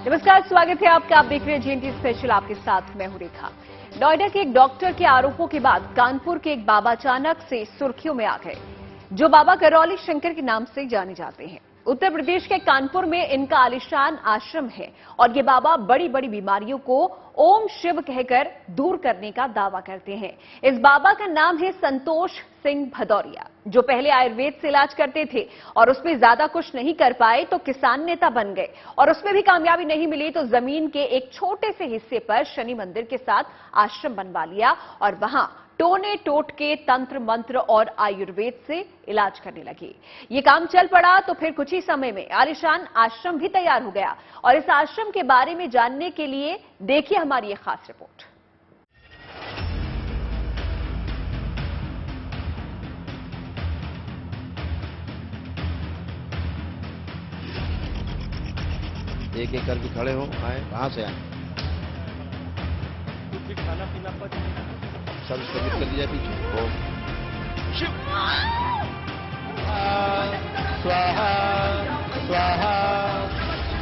नमस्कार, स्वागत है आपका। आप देख रहे हैं जीएनटी स्पेशल, आपके साथ मैं हूं रेखा। नोएडा के एक डॉक्टर के आरोपों के बाद कानपुर के एक बाबा अचानक से सुर्खियों में आ गए, जो बाबा करौली शंकर के नाम से जाने जाते हैं। उत्तर प्रदेश के कानपुर में इनका आलिशान आश्रम है और ये बाबा बड़ी बड़ी बीमारियों को ओम शिव कहकर दूर करने का दावा करते हैं। इस बाबा का नाम है संतोष सिंह भदौरिया, जो पहले आयुर्वेद से इलाज करते थे और उसमें ज्यादा कुछ नहीं कर पाए तो किसान नेता बन गए और उसमें भी कामयाबी नहीं मिली तो जमीन के एक छोटे से हिस्से पर शनि मंदिर के साथ आश्रम बनवा लिया और वहां टोने टोटके तंत्र मंत्र और आयुर्वेद से इलाज करने लगे। ये काम चल पड़ा तो फिर कुछ ही समय में आलिशान आश्रम भी तैयार हो गया और इस आश्रम के बारे में जानने के लिए देखिए हमारी ये खास रिपोर्ट। एक एक करके खड़े हो, आए कहां से आए, कुछ भी खाना पीना पर सब स्थगित कर दिया पीछे। ओम शिव स्वाहा स्वाहा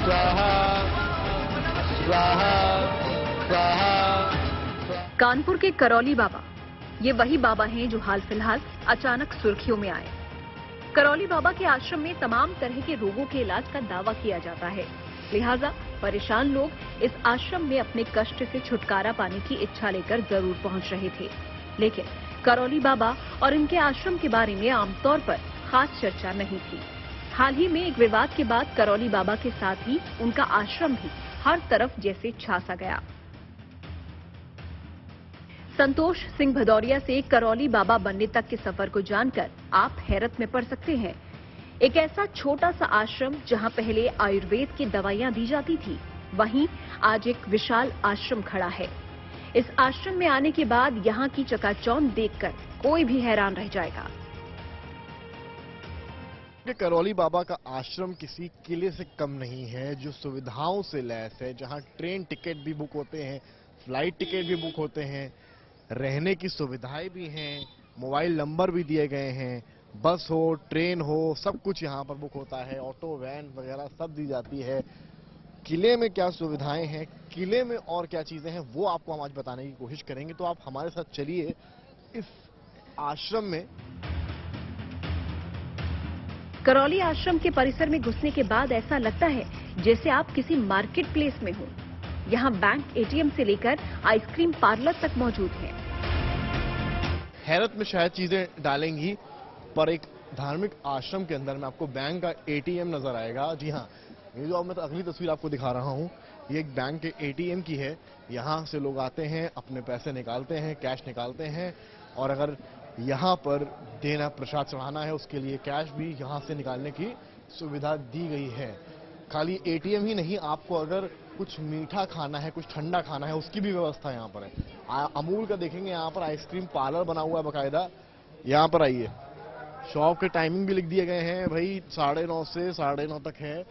स्वाहा स्वाहा स्वाहा। कानपुर के करौली बाबा, ये वही बाबा हैं जो हाल फिलहाल अचानक सुर्खियों में आए। करौली बाबा के आश्रम में तमाम तरह के रोगों के इलाज का दावा किया जाता है, लिहाजा परेशान लोग इस आश्रम में अपने कष्ट से छुटकारा पाने की इच्छा लेकर जरूर पहुंच रहे थे। लेकिन करौली बाबा और इनके आश्रम के बारे में आमतौर पर खास चर्चा नहीं थी। हाल ही में एक विवाद के बाद करौली बाबा के साथ ही उनका आश्रम भी हर तरफ जैसे छा सा गया। संतोष सिंह भदौरिया से करौली बाबा बनने तक के सफर को जानकर आप हैरत में पड़ सकते हैं। एक ऐसा छोटा सा आश्रम जहां पहले आयुर्वेद की दवाइयां दी जाती थी, वहीं आज एक विशाल आश्रम खड़ा है। इस आश्रम में आने के बाद यहां की चकाचौंध देखकर कोई भी हैरान रह जाएगा। करौली बाबा का आश्रम किसी किले से कम नहीं है, जो सुविधाओं से लैस है, जहां ट्रेन टिकट भी बुक होते हैं, फ्लाइट टिकट भी बुक होते हैं, रहने की सुविधाएं भी हैं, मोबाइल नंबर भी दिए गए हैं, बस हो ट्रेन हो सब कुछ यहाँ पर बुक होता है, ऑटो वैन वगैरह सब दी जाती है। किले में क्या सुविधाएं हैं, किले में और क्या चीजें हैं, वो आपको हम आज बताने की कोशिश करेंगे। तो आप हमारे साथ चलिए इस आश्रम में। करौली आश्रम के परिसर में घुसने के बाद ऐसा लगता है जैसे आप किसी मार्केट प्लेस में हो। यहाँ बैंक, एटीएम से लेकर आइसक्रीम पार्लर तक मौजूद है। हैरत में शायद चीजें डालेंगी, पर एक धार्मिक आश्रम के अंदर में आपको बैंक का एटीएम नजर आएगा। जी हाँ, ये जो मैं अगली तस्वीर आपको दिखा रहा हूँ, ये एक बैंक के एटीएम की है। यहाँ से लोग आते हैं, अपने पैसे निकालते हैं, कैश निकालते हैं, और अगर यहाँ पर देना प्रसाद चढ़ाना है उसके लिए कैश भी यहाँ से निकालने की सुविधा दी गई है। खाली एटीएम ही नहीं, आपको अगर कुछ मीठा खाना है, कुछ ठंडा खाना है, उसकी भी व्यवस्था यहाँ पर है। अमूल का देखेंगे यहाँ पर आइसक्रीम पार्लर बना हुआ है बाकायदा। यहाँ पर आइए, शॉप के टाइमिंग भी लिख दिए गए हैं भाई, 9:30 से 9:30 तक है।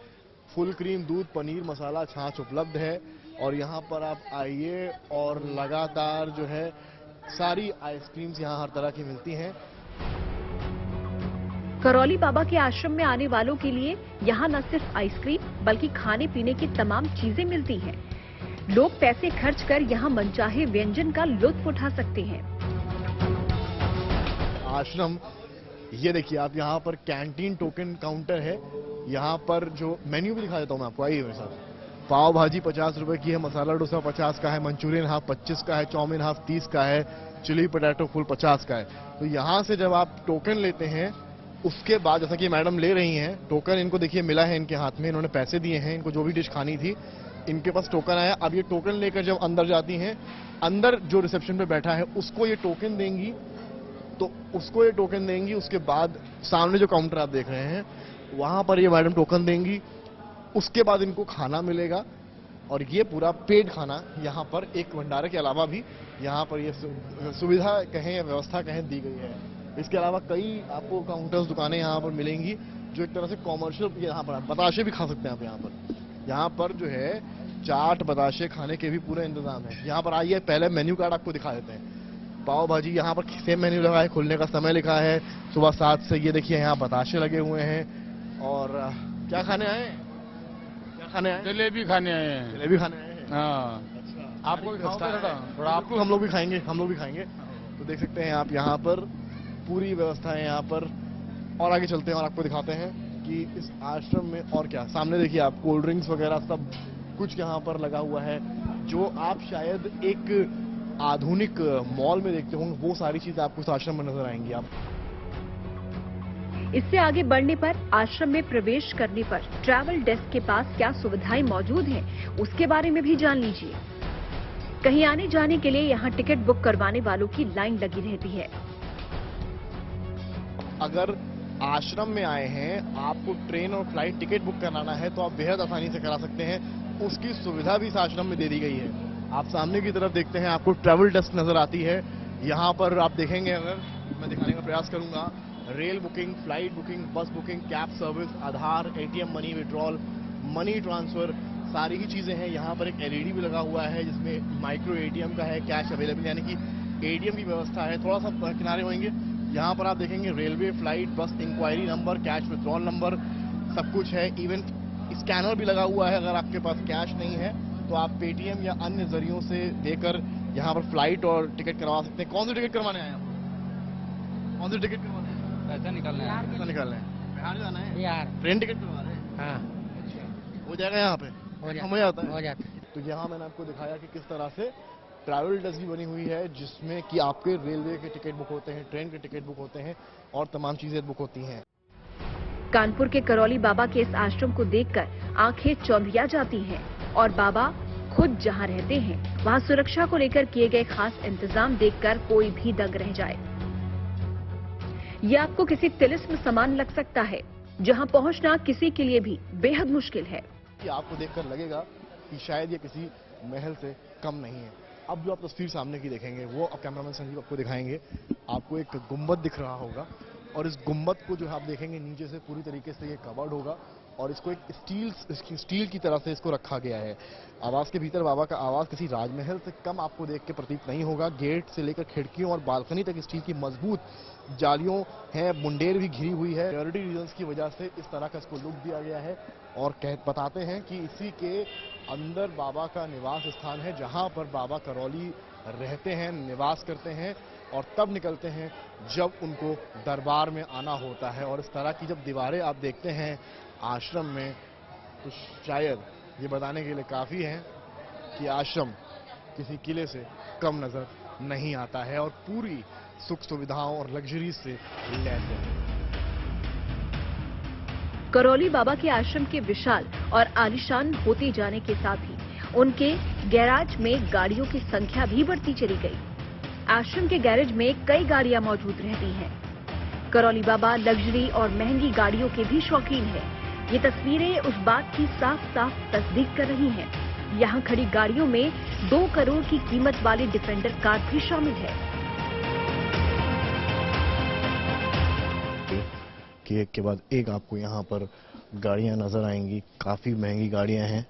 फुल क्रीम दूध, पनीर, मसाला, छाछ उपलब्ध है। और यहाँ पर आप आइए और लगातार जो है सारी आइसक्रीम्स यहाँ हर तरह की मिलती हैं। करौली बाबा के आश्रम में आने वालों के लिए यहाँ न सिर्फ आइसक्रीम बल्कि खाने पीने की तमाम चीजें मिलती हैं। लोग पैसे खर्च कर यहाँ मनचाहे व्यंजन का लुत्फ उठा सकते हैं। आश्रम, ये देखिए आप, यहाँ पर कैंटीन टोकन काउंटर है। यहाँ पर जो मेन्यू भी दिखा देता हूँ मैं आपको, आइए मेरे साथ। पाव भाजी 50 रुपए की है, मसाला डोसा 50 का है, मंचूरियन हाफ 25 का है, चाउमीन हाफ 30 का है, चिली पोटैटो फुल 50 का है। तो यहाँ से जब आप टोकन लेते हैं, उसके बाद जैसा कि मैडम ले रही हैं टोकन, इनको देखिए मिला है इनके हाथ में, इन्होंने पैसे दिए हैं, इनको जो भी डिश खानी थी इनके पास टोकन आया। अब ये टोकन लेकर जब अंदर जाती हैं, अंदर जो रिसेप्शन पे बैठा है उसको ये टोकन देंगी, तो उसको ये टोकन देंगी। उसके बाद सामने जो काउंटर आप देख रहे हैं वहां पर ये मैडम टोकन देंगी। उसके बाद इनको खाना मिलेगा, और ये पूरा पेड खाना यहाँ पर एक भंडारे के अलावा भी यहाँ पर ये सुविधा कहें या व्यवस्था कहें दी गई है। इसके अलावा कई आपको काउंटर्स, दुकानें यहाँ पर मिलेंगी जो एक तरह से कॉमर्शियल, यहाँ पर बताशे भी खा सकते हैं आप। यहाँ पर जो है चाट, बताशे खाने के भी पूरे इंतजाम है। यहाँ पर आइए, पहले मेन्यू कार्ड आपको दिखा देते हैं। पाव भाजी यहाँ पर सेम मेन्यू लगा है, खुलने का समय लिखा है सुबह 7 से। ये देखिए यहाँ बताशे लगे हुए हैं। और क्या खाने आए? क्या खाने आए हैं? जलेबी खाने आए हैं। जलेबी खाने आए हैं? हाँ, अच्छा, आपको भी खाओगे थोड़ा? थोड़ा आपको हम लोग भी खाएंगे, हम लोग भी खाएंगे। तो देख सकते हैं आप यहाँ पर पूरी व्यवस्था है यहाँ पर। और आगे चलते हैं और आपको दिखाते हैं कि इस आश्रम में और क्या। सामने देखिए आप कोल्ड ड्रिंक्स वगैरह सब कुछ यहाँ पर लगा हुआ है, जो आप शायद एक आधुनिक मॉल में देखते होंगे, वो सारी चीजें आपको इस आश्रम में नजर आएंगी। आप इससे आगे बढ़ने पर आश्रम में प्रवेश करने पर ट्रैवल डेस्क के पास क्या सुविधाएं मौजूद हैं, उसके बारे में भी जान लीजिए। कहीं आने जाने के लिए यहाँ टिकट बुक करवाने वालों की लाइन लगी रहती है। अगर आश्रम में आए हैं, आपको ट्रेन और फ्लाइट टिकट बुक कराना है, तो आप बेहद आसानी से करा सकते हैं। उसकी सुविधा भी इस आश्रम में दे दी गई है। आप सामने की तरफ देखते हैं, आपको ट्रैवल डेस्क नजर आती है। यहाँ पर आप देखेंगे, अगर मैं दिखाने का प्रयास करूंगा, rail booking, flight booking, bus booking, cab service, Aadhaar, ATM money withdrawal, money transfer, सारी ही चीजें हैं। यहाँ पर एक एलईडी भी लगा हुआ है जिसमें माइक्रो एटीएम का है, कैश अवेलेबल, यानी कि एटीएम की व्यवस्था है। थोड़ा सा किनारे होंगे, यहाँ पर आप देखेंगे railway, flight, bus inquiry number, cash withdrawal number, सब कुछ है। इवन स्कैनर भी लगा हुआ है। अगर आपके पास कैश नहीं है तो आप पेटीएम या अन्य जरियों से देकर यहाँ पर फ्लाइट और टिकट करवा सकते हैं। कौन सी टिकट करवाने आए आप? कौन सी टिकट करवाने हैं? पैसा निकालना है। पैसा निकालना है। बिहार जाना है? बिहार। ट्रेन टिकट करवा रहे हैं? हाँ, हो जाएगा यहाँ पे? हो जाता है? हो जाता है। तो यहाँ मैंने आपको दिखाया कि किस तरह से ट्रैवल डेस्क भी बनी हुई है, जिसमें कि आपके रेलवे के टिकट बुक होते हैं, ट्रेन के टिकट बुक होते हैं और तमाम चीजें बुक होती हैं। कानपुर के करौली बाबा के इस आश्रम को देखकर आंखें चौंधिया जाती हैं और बाबा खुद जहां रहते हैं वहां सुरक्षा को लेकर किए गए खास इंतजाम देखकर कोई भी दंग रह जाए। ये आपको किसी तिलिस्म समान लग सकता है, जहां पहुंचना किसी के लिए भी बेहद मुश्किल है। कि आपको देखकर लगेगा कि शायद ये किसी महल से कम नहीं है। अब जो आप तस्वीर सामने की देखेंगे, वो अब कैमरामैन संजीव आपको दिखाएंगे। आपको एक गुंबद दिख रहा होगा और इस गुंबद को जो आप देखेंगे नीचे से पूरी तरीके से ये कवर्ड होगा और इसको एक स्टील की तरह से इसको रखा गया है। आवास के भीतर बाबा का आवास किसी राजमहल से कम आपको देख के प्रतीत नहीं होगा। गेट से लेकर खिड़कियों और बालकनी तक स्टील की मजबूत जालियों है, मुंडेर भी घिरी हुई है। सिक्योरिटी रीजंस की वजह से इस तरह का इसको लुक दिया गया है और बताते हैं कि इसी के अंदर बाबा का निवास स्थान है, जहां पर बाबा करौली रहते हैं, निवास करते हैं और तब निकलते हैं जब उनको दरबार में आना होता है। और इस तरह की जब दीवारें आप देखते हैं आश्रम में, तो शायद ये बताने के लिए काफी है कि आश्रम किसी किले से कम नजर नहीं आता है और पूरी सुख सुविधाओं और लग्जरी से लैस है। करौली बाबा के आश्रम के विशाल और आलीशान होते जाने के साथ ही उनके गैराज में गाड़ियों की संख्या भी बढ़ती चली गई। आश्रम के गैरेज में कई गाड़ियां मौजूद रहती हैं। करौली बाबा लग्जरी और महंगी गाड़ियों के भी शौकीन है। ये तस्वीरें उस बात की साफ साफ तस्दीक कर रही हैं। यहाँ खड़ी गाड़ियों में 2 करोड़ की कीमत वाली डिफेंडर कार भी शामिल है। कि एक के बाद एक आपको यहाँ पर गाड़ियां नजर आएंगी। काफी महंगी गाड़ियां हैं,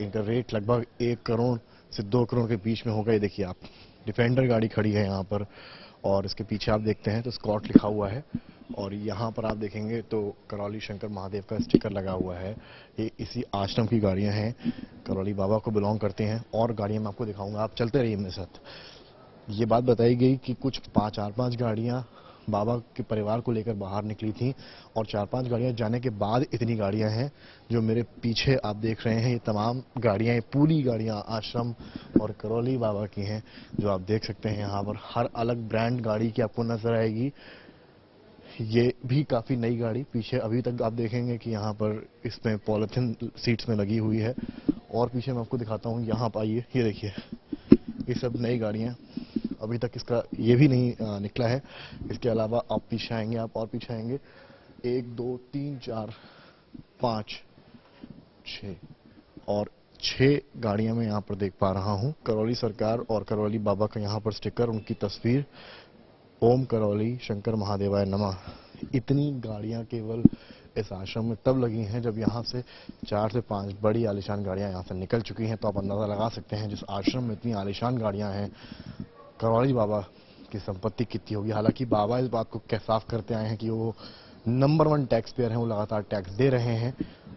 इनका रेट लगभग 1 करोड़ से 2 करोड़ के बीच में होगा। ये देखिए आप, डिफेंडर गाड़ी खड़ी है यहाँ पर और इसके पीछे आप देखते हैं तो स्कॉट लिखा हुआ है और यहाँ पर आप देखेंगे तो करौली शंकर महादेव का स्टिकर लगा हुआ है। ये इसी आश्रम की गाड़ियां हैं, करौली बाबा को बिलोंग करते हैं। और गाड़ियां मैं आपको दिखाऊंगा, आप चलते रहिए मेरे साथ। ये बात बताई गई कि कुछ 4-5 गाड़ियां बाबा के परिवार को लेकर बाहर निकली थी और 4-5 गाड़ियां जाने के बाद इतनी गाड़ियां हैं जो मेरे पीछे आप देख रहे हैं। ये तमाम गाड़ियां, ये पूरी गाड़ियां आश्रम और करौली बाबा की हैं, जो आप देख सकते हैं। यहाँ पर हर अलग ब्रांड गाड़ी की आपको नजर आएगी। ये भी काफी नई गाड़ी पीछे अभी तक आप देखेंगे कि यहाँ पर इसमें पॉलिथीन सीट्स में लगी हुई है। और पीछे मैं आपको दिखाता हूँ, यहाँ पर आइए, ये देखिए, ये सब नई गाड़ियां, अभी तक इसका ये भी नहीं निकला है। इसके अलावा आप पीछे आएंगे, आप और पीछे आएंगे, 1 2 3 4 5 6 और 6 गाड़ियां मैं यहाँ पर देख पा रहा हूँ। करौली सरकार और करौली बाबा का यहाँ पर स्टिकर, उनकी तस्वीर, ओम करौली शंकर महादेवाय नमः। इतनी गाड़ियां केवल इस आश्रम में तब लगी हैं जब यहाँ से 4 से 5 बड़ी आलीशान गाड़ियां यहाँ से निकल चुकी हैं। तो आप अंदाजा लगा सकते हैं जिस आश्रम में इतनी आलीशान गाड़ियां हैं, करौली बाबा की संपत्ति कितनी होगी। हालांकि बाबा इस बात को साफ करते आए हैं कि वो नंबर 1 टैक्स पेयर हैं, वो लगातार टैक्स दे रहे हैं,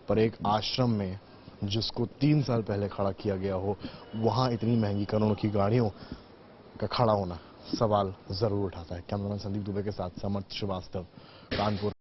पर एक आश्रम में जिसको 3 साल पहले खड़ा किया गया हो, वहां इतनी महंगी करोड़ों की गाड़ियों का खड़ा होना सवाल जरूर उठाता है। कैमरामैन संदीप दुबे के साथ समर्थ श्रीवास्तव, कानपुर।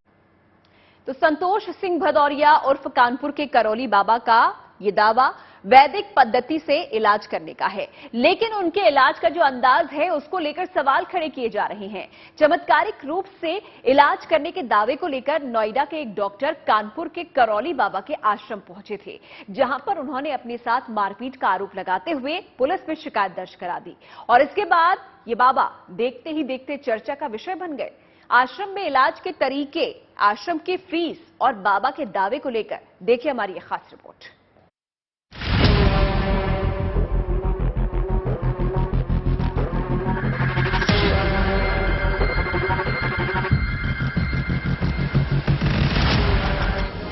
तो संतोष सिंह भदौरिया उर्फ कानपुर के करौली बाबा का ये दावा वैदिक पद्धति से इलाज करने का है, लेकिन उनके इलाज का जो अंदाज है उसको लेकर सवाल खड़े किए जा रहे हैं। चमत्कारिक रूप से इलाज करने के दावे को लेकर नोएडा के एक डॉक्टर कानपुर के करौली बाबा के आश्रम पहुंचे थे, जहां पर उन्होंने अपने साथ मारपीट का आरोप लगाते हुए पुलिस में शिकायत दर्ज करा दी और इसके बाद ये बाबा देखते ही देखते चर्चा का विषय बन गए। आश्रम में इलाज के तरीके, आश्रम की फीस और बाबा के दावे को लेकर देखिए हमारी ये खास रिपोर्ट।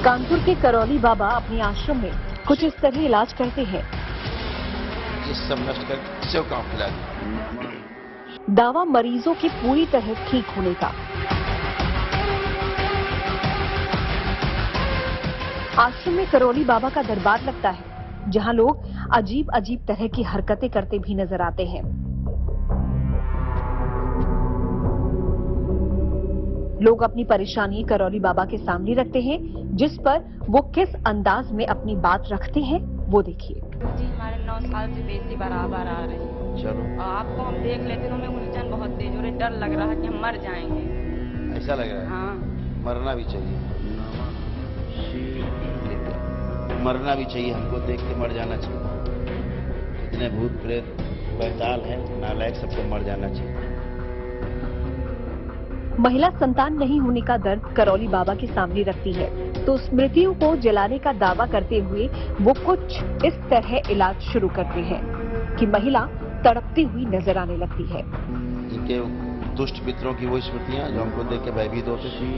कानपुर के करौली बाबा अपने आश्रम में कुछ इस तरह इलाज करते हैं। ये सब नष्ट कर सेव काम खिला दी। दावा मरीजों के पूरी तरह ठीक होने का। आश्रम में करौली बाबा का दरबार लगता है, जहां लोग अजीब अजीब तरह की हरकतें करते भी नजर आते हैं। लोग अपनी परेशानी करौली बाबा के सामने रखते हैं, जिस पर वो किस अंदाज में अपनी बात रखते हैं वो देखिए। जी हमारे 9 साल से बेसी बराबर आ रहे हैं। चलो, और आपको हम देख लेते हैं, हमें उलझन बहुत तेज हो रही, डर लग रहा है कि हम मर जाएंगे। ऐसा लग रहा है। हाँ, मरना भी चाहिए, मरना भी चाहिए, हमको देख के मर जाना चाहिए। इतने भूत प्रेत बैताल हैं, नालायक, सबको मर जाना चाहिए। महिला संतान नहीं होने का दर्द करौली बाबा के सामने रखती है, तो स्मृतियों को जलाने का दावा करते हुए वो कुछ इस तरह इलाज शुरू करते हैं कि महिला तड़पती हुई नजर आने लगती है। इनके दुष्ट पितरों की वो स्मृतियां जो हमको देख के भयभीत होते थे,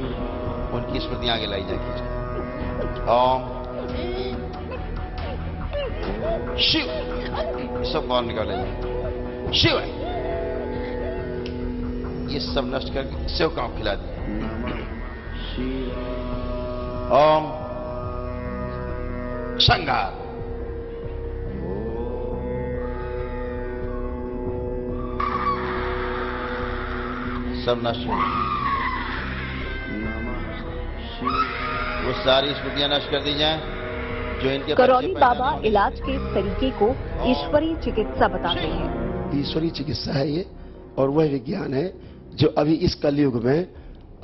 उनकी स्मृतियां आगे लाई जाती। ओम शिव, सब बाहर निकाले जाए। शिव है, ये सब नष्ट करके सेव काम खिला दिया। ओम संघार, सब नष्ट हो, वो सारी स्मृतियां नष्ट कर दी जाएं जो इनके करौली बाबा इलाज के इस तरीके को ईश्वरीय चिकित्सा बताते हैं। ईश्वरीय चिकित्सा है ये, और वह विज्ञान है जो अभी इस कलयुग में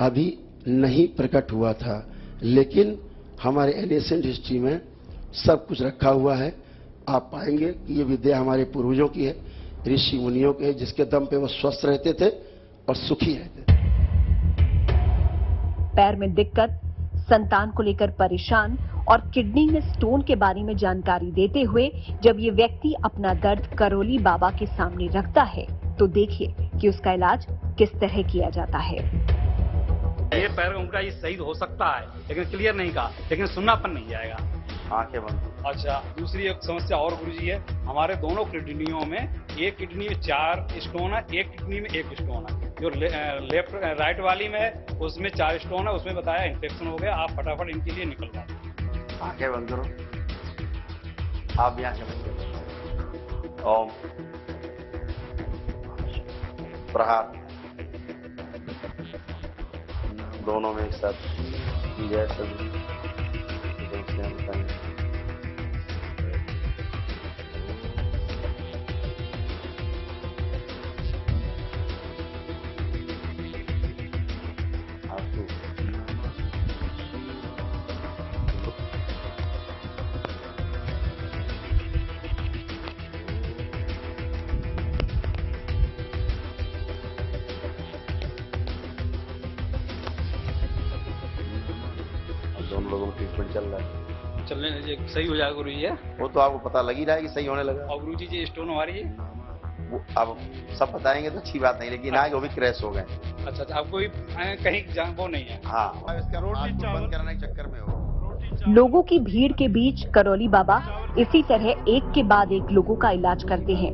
अभी नहीं प्रकट हुआ था, लेकिन हमारे एलियसेंट हिस्ट्री में सब कुछ रखा हुआ है। आप पाएंगे कि ये विद्या हमारे पूर्वजों की है, ऋषि मुनियों की है, जिसके दम पे वो स्वस्थ रहते थे और सुखी रहते थे। पैर में दिक्कत, संतान को लेकर परेशान और किडनी में स्टोन के बारे में जानकारी देते हुए जब ये व्यक्ति अपना दर्द करौली बाबा के सामने रखता है, तो देखिए कि उसका इलाज किस तरह किया जाता है। ये पैर उनका ये सही हो सकता है, लेकिन क्लियर नहीं कहा, लेकिन सुन्नापन नहीं जाएगा। आंखें बंद। अच्छा, दूसरी एक समस्या और गुरुजी है, हमारे दोनों किडनियों में, एक किडनी में 4 स्टोन है, एक किडनी में 1 स्टोन है। जो लेफ्ट राइट वाली में है उसमेउसमें 4 स्टोन है, उसमें बताया इन्फेक्शन हो गया। आप फटाफट इनके लिए निकल जाओ। आंखें बंद करो, आप भी आंखें बंद करो। ओम प्रहार, दोनों में एक साथ जय सभी दोनों लोगों में ट्रीटमेंट चल रहा है। चलने ये सही हो जाएगा गुरुजी है। वो तो आपको पता लग ही रहा है कि सही होने लगा। और गुरुजी जी स्टोन हमारी है, वो आप सब बताएंगे तो अच्छी बात नहीं, लेकिन आगे वो भी क्रैश हो गए। अच्छा अच्छा, आपको भी कहीं जान वो नहीं है। हाँ, इसका बंद कराने के चक्कर में हो। लोगों की भीड़ के बीच करौली बाबा इसी तरह एक के बाद एक लोगों का इलाज करते हैं।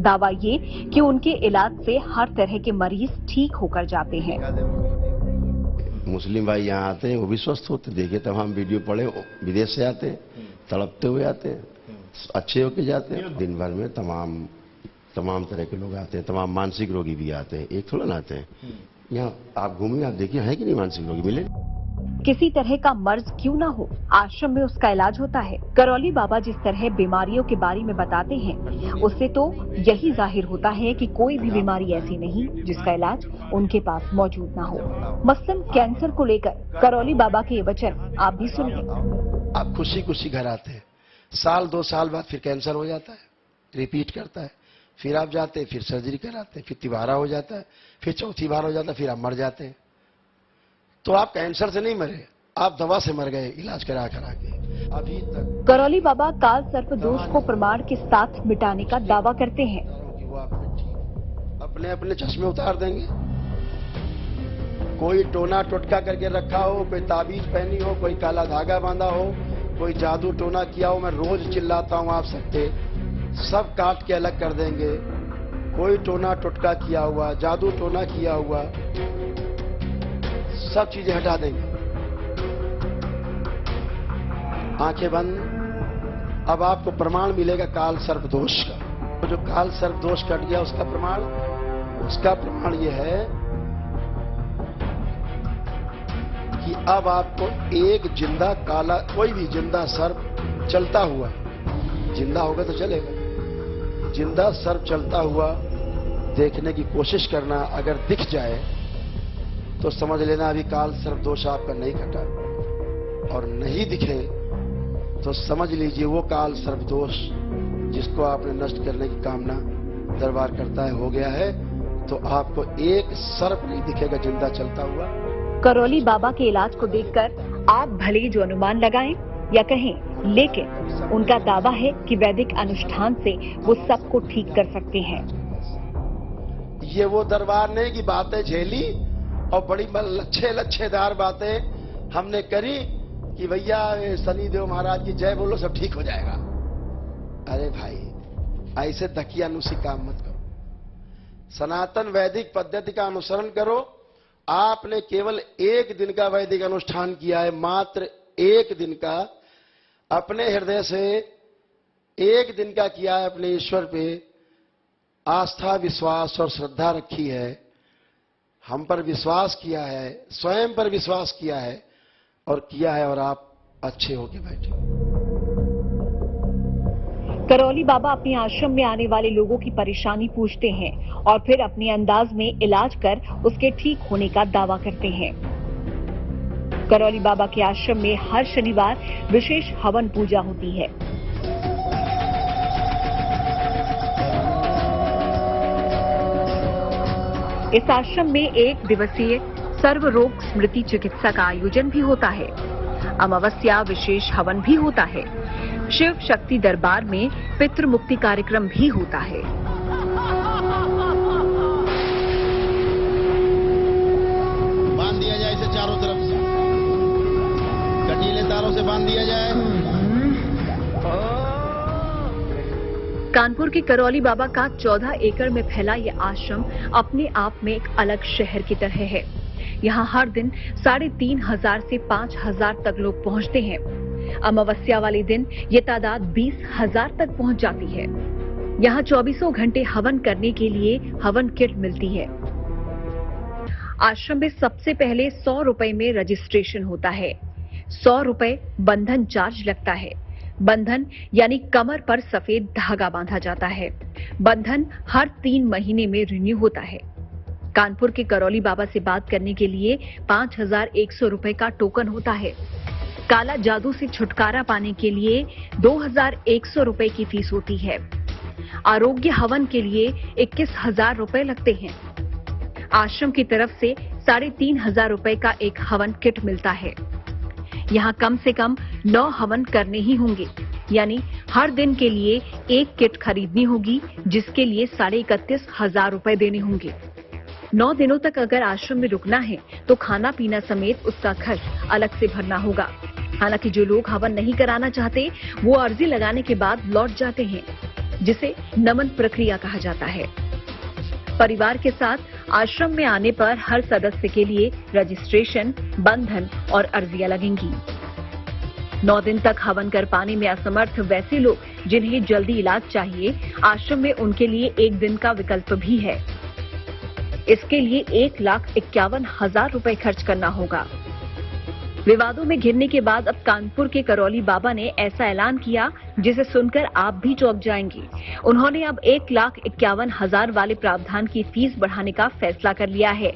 दावा ये कि उनके इलाज से हर तरह के मरीज ठीक होकर जाते हैं। मुस्लिम भाई यहाँ आते हैं, वो भी स्वस्थ होते। देखे तब हम वीडियो पढ़े, विदेश से आते हैं, तड़पते हुए आते हैं, अच्छे होके जाते हैं। दिन भर में तमाम तरह के लोग आते हैं, तमाम मानसिक रोगी भी आते हैं, एक थोड़ा ना आते हैं। यहाँ आप घूमिए, आप देखिए है कि नहीं मानसिक रोगी मिले। किसी तरह का मर्ज क्यों ना हो, आश्रम में उसका इलाज होता है। करौली बाबा जिस तरह बीमारियों के बारे में बताते हैं, उससे तो यही जाहिर होता है कि कोई भी बीमारी ऐसी नहीं जिसका इलाज उनके पास मौजूद ना हो। मसलन कैंसर को लेकर करौली बाबा के ये वचन आप भी सुनिए। आप खुशी खुशी घर आते हैं, साल 2 साल बाद फिर कैंसर हो जाता है, रिपीट करता है, फिर आप जाते हैं, फिर सर्जरी कराते हैं, फिर तिबारा हो जाता है, फिर चौथी बार हो जाता है, फिर आप मर जाते हैं। तो आप कैंसर से नहीं मरे, आप दवा से मर गए, इलाज करा के। अभी तक करौली बाबा काल सर्प दोष को प्रमाण के साथ मिटाने का दावा करते हैं। वो अपने अपने चश्मे उतार देंगे। कोई टोना टोटका करके रखा हो, कोई ताबीज पहनी हो, कोई काला धागा बांधा हो, कोई जादू टोना किया हो, मैं रोज चिल्लाता हूं आप सबके, सब काट के अलग कर देंगे। कोई टोना टोटका किया हुआ, जादू टोना किया हुआ, सब चीजें हटा देंगे। आंखें बंद। अब आपको प्रमाण मिलेगा काल सर्प दोष का। तो जो काल सर्प दोष कट गया उसका प्रमाण यह है कि अब आपको एक जिंदा काला, कोई भी जिंदा सर्प चलता हुआ, जिंदा होगा तो चलेगा, जिंदा सर्प चलता हुआ देखने की कोशिश करना। अगर दिख जाए तो समझ लेना अभी काल सर्प दोष आपका नहीं कटा, और नहीं दिखे तो समझ लीजिए वो काल सर्प दोष जिसको आपने नष्ट करने की कामना दरबार करता है हो गया है। तो आपको एक सर्प नहीं दिखेगा जिंदा चलता हुआ। करौली बाबा के इलाज को देखकर आप भले जो अनुमान लगाएं या कहें, लेकिन उनका दावा है कि वैदिक अनुष्ठान से वो सबको ठीक कर सकते हैं। ये वो दरबार ने की बातें झेली और बड़ी लच्छेदार बातें हमने करी कि भैया शनिदेव महाराज की जय बोलो सब ठीक हो जाएगा। अरे भाई, ऐसे दकियानुसी काम मत करो। सनातन वैदिक पद्धति का अनुसरण करो। आपने केवल 1 दिन का वैदिक अनुष्ठान किया है, मात्र 1 दिन का, अपने हृदय से 1 दिन का किया है, अपने ईश्वर पे आस्था, विश्वास और श्रद्धा रखी है, हम पर विश्वास किया है, स्वयं पर विश्वास किया है और आप अच्छे होके बैठे। करौली बाबा अपने आश्रम में आने वाले लोगों की परेशानी पूछते हैं और फिर अपने अंदाज में इलाज कर उसके ठीक होने का दावा करते हैं। करौली बाबा के आश्रम में हर शनिवार विशेष हवन पूजा होती है। इस आश्रम में 1 दिवसीय सर्व रोग स्मृति चिकित्सा का आयोजन भी होता है। अमावस्या विशेष हवन भी होता है। शिव शक्ति दरबार में पितृ मुक्ति कार्यक्रम भी होता है। बांध दिया जाए इसे चारों तरफ से, कटीले तारों से बांध दिया जाए। कानपुर के करौली बाबा का 14 एकड़ में फैला ये आश्रम अपने आप में एक अलग शहर की तरह है। यहाँ हर दिन 3,500 से 5,000 तक लोग पहुँचते हैं। अमावस्या वाले दिन ये तादाद 20,000 तक पहुँच जाती है। यहाँ 24 घंटे हवन करने के लिए हवन किट मिलती है। आश्रम में सबसे पहले 100 रुपए में रजिस्ट्रेशन होता है। 100 रुपए बंधन चार्ज लगता है। बंधन यानी कमर पर सफेद धागा बांधा जाता है। बंधन हर 3 महीने में रिन्यू होता है। कानपुर के करौली बाबा से बात करने के लिए 5,100 रुपए का टोकन होता है। काला जादू से छुटकारा पाने के लिए 2,100 रुपए की फीस होती है। आरोग्य हवन के लिए 21,000 रुपए लगते हैं। आश्रम की तरफ से 3,500 रुपए का एक हवन किट मिलता है। यहाँ कम से कम 9 हवन करने ही होंगे, यानी हर दिन के लिए 1 किट खरीदनी होगी, जिसके लिए 31,500 रुपए देने होंगे। 9 दिनों तक अगर आश्रम में रुकना है तो खाना पीना समेत उसका खर्च अलग से भरना होगा। हालांकि जो लोग हवन नहीं कराना चाहते वो अर्जी लगाने के बाद लौट जाते हैं, जिसे नमन प्रक्रिया कहा जाता है। परिवार के साथ आश्रम में आने पर हर सदस्य के लिए रजिस्ट्रेशन, बंधन और अर्जियां लगेंगी। 9 दिन तक हवन कर पाने में असमर्थ वैसे लोग जिन्हें जल्दी इलाज चाहिए, आश्रम में उनके लिए एक दिन का विकल्प भी है। इसके लिए 1,51,000 रुपए खर्च करना होगा। विवादों में घिरने के बाद अब कानपुर के करौली बाबा ने ऐसा ऐलान किया जिसे सुनकर आप भी चौंक जाएंगे। उन्होंने अब 1,51,000 वाले प्रावधान की फीस बढ़ाने का फैसला कर लिया है।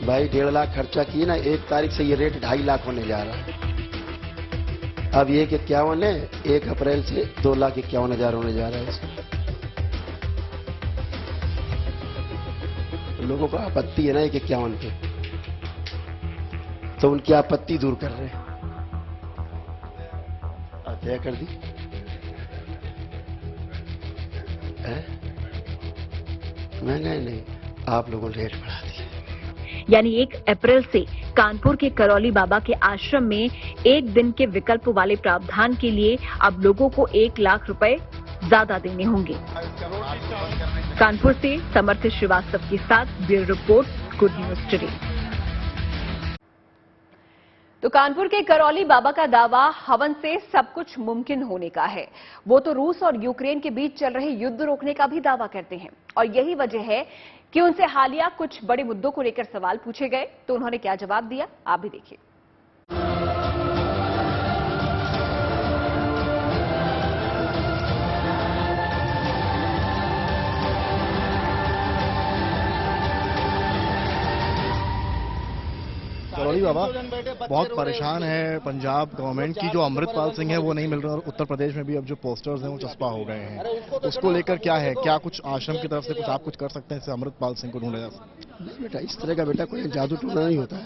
भाई 1.5 लाख खर्चा किए ना, 1 तारीख से ये रेट 2.5 लाख होने जा रहा है। अब 1,51 है, 1 अप्रैल से 2,51,000 होने जा रहा है इसका। लोगों को आपत्ति है ना 1,51 पे, तो उनकी आपत्ति दूर कर रहे हैं। तय कर दी है? नहीं, आप लोगों ने रेट बढ़ा दिया। यानी 1 अप्रैल से कानपुर के करौली बाबा के आश्रम में एक दिन के विकल्प वाले प्रावधान के लिए अब लोगों को 1 लाख रुपए ज्यादा देने होंगे। कानपुर से समर्थ श्रीवास्तव के साथ bureau report, good news today. तो कानपुर के करौली बाबा का दावा हवन से सब कुछ मुमकिन होने का है। वो तो रूस और यूक्रेन के बीच चल रहे युद्ध रोकने का भी दावा करते हैं और यही वजह है कि उनसे हालिया कुछ बड़े मुद्दों को लेकर सवाल पूछे गए तो उन्होंने क्या जवाब दिया, आप भी देखिए। करौली बाबा बहुत परेशान है पंजाब गवर्नमेंट की, जो अमृतपाल सिंह है वो नहीं मिल रहा और उत्तर प्रदेश में भी अब जो पोस्टर्स हैं वो चस्पा हो गए हैं। उसको लेकर क्या है, क्या कुछ आश्रम की तरफ से कुछ आप कुछ कर सकते हैं इससे अमृतपाल सिंह को ढूंढा जा सकता है? नहीं बेटा, इस तरह का बेटा कोई जादू टूना नहीं होता है।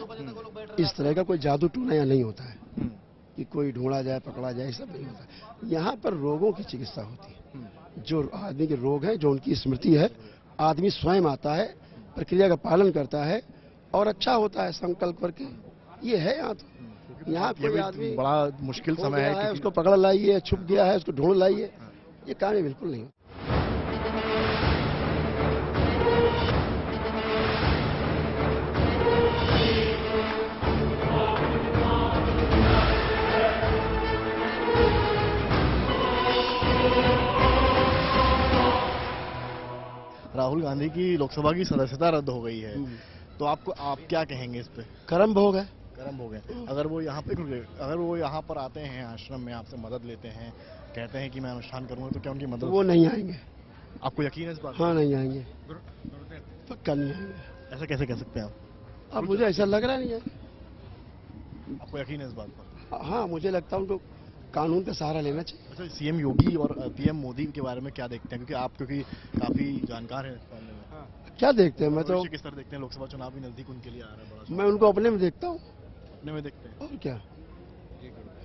इस तरह का कोई जादू टूना यहाँ नहीं होता है कि कोई ढूंढा जाए, पकड़ा जाए, सब नहीं होता। यहाँ पर रोगों की चिकित्सा होती है। जो आदमी के रोग है, जो उनकी स्मृति है, आदमी स्वयं आता है, प्रक्रिया का पालन करता है और अच्छा होता है संकल्प करके। ये है यहाँ तो, यहाँ कोई आदमी बड़ा मुश्किल समय है, उसको पकड़ लाइए, छुप गया है उसको ढूंढ लाइए, ये काम है बिल्कुल नहीं। राहुल गांधी की लोकसभा की सदस्यता रद्द हो गई है, तो आप क्या कहेंगे इस पे? कर्म भोग है। कर्म हो गए। अगर वो यहाँ पर आते हैं आश्रम में, आपसे मदद लेते हैं, कहते हैं कि मैं अनुष्ठान करूंगा, तो क्या उनकी मदद? वो नहीं आएंगे। आपको यकीन है इस बात? हाँ, नहीं आएंगे, पक्का नहीं आएंगे। ऐसा कैसे कह सकते हैं आप? अब मुझे ऐसा लग रहा नहीं है। आपको यकीन है इस बात पर? हाँ, मुझे लगता है उनको कानून का सहारा लेना चाहिए। अच्छा, सीएम योगी और पीएम मोदी के बारे में क्या देखते हैं, क्योंकि काफी जानकार हैं इस मामले में? क्या देखते हैं? मैं तो किस तरह देखते हैं? लोकसभा चुनाव भी नजदीक उनके लिए आ रहा है बड़ा। मैं उनको अपने में देखता हूँ। अपने में देखते हैं? और क्या,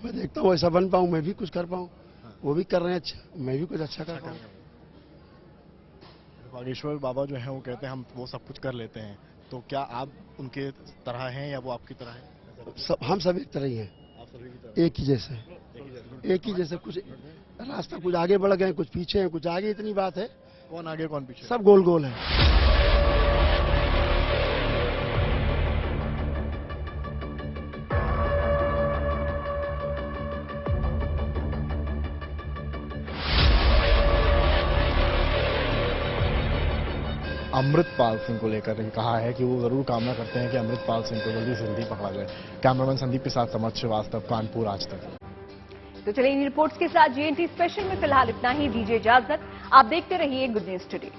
मैं देखता हूँ ऐसा बन पाऊँ, मैं भी कुछ कर पाऊँ। वो भी कर रहे हैं अच्छा, मैं भी कुछ अच्छा कर पाऊँ। बागेश्वर बाबा जो है वो कहते हैं हम वो सब कुछ कर लेते हैं, तो क्या आप उनके तरह हैं या वो आपकी तरह हैं? हम सब एक तरह ही हैं, आप सभी की तरह एक ही जैसे, एक ही जैसे। कुछ रास्ता, कुछ आगे बढ़ गए, कुछ पीछे हैं, कुछ आगे, इतनी बात है। कौन आगे कौन पीछे? सब गोल गोल है। अमृतपाल सिंह को लेकर कहा है कि वो जरूर कामना करते हैं कि अमृतपाल सिंह को जल्दी से जल्दी पकड़ा जाए। कैमरामैन संदीप के साथ समर्थ श्रीवास्तव, कानपुर, आज तक। तो चलिए इन रिपोर्ट्स के साथ जीएनटी स्पेशल में फिलहाल इतना ही। दीजिए इजाजत, आप देखते रहिए गुड न्यूज टुडे।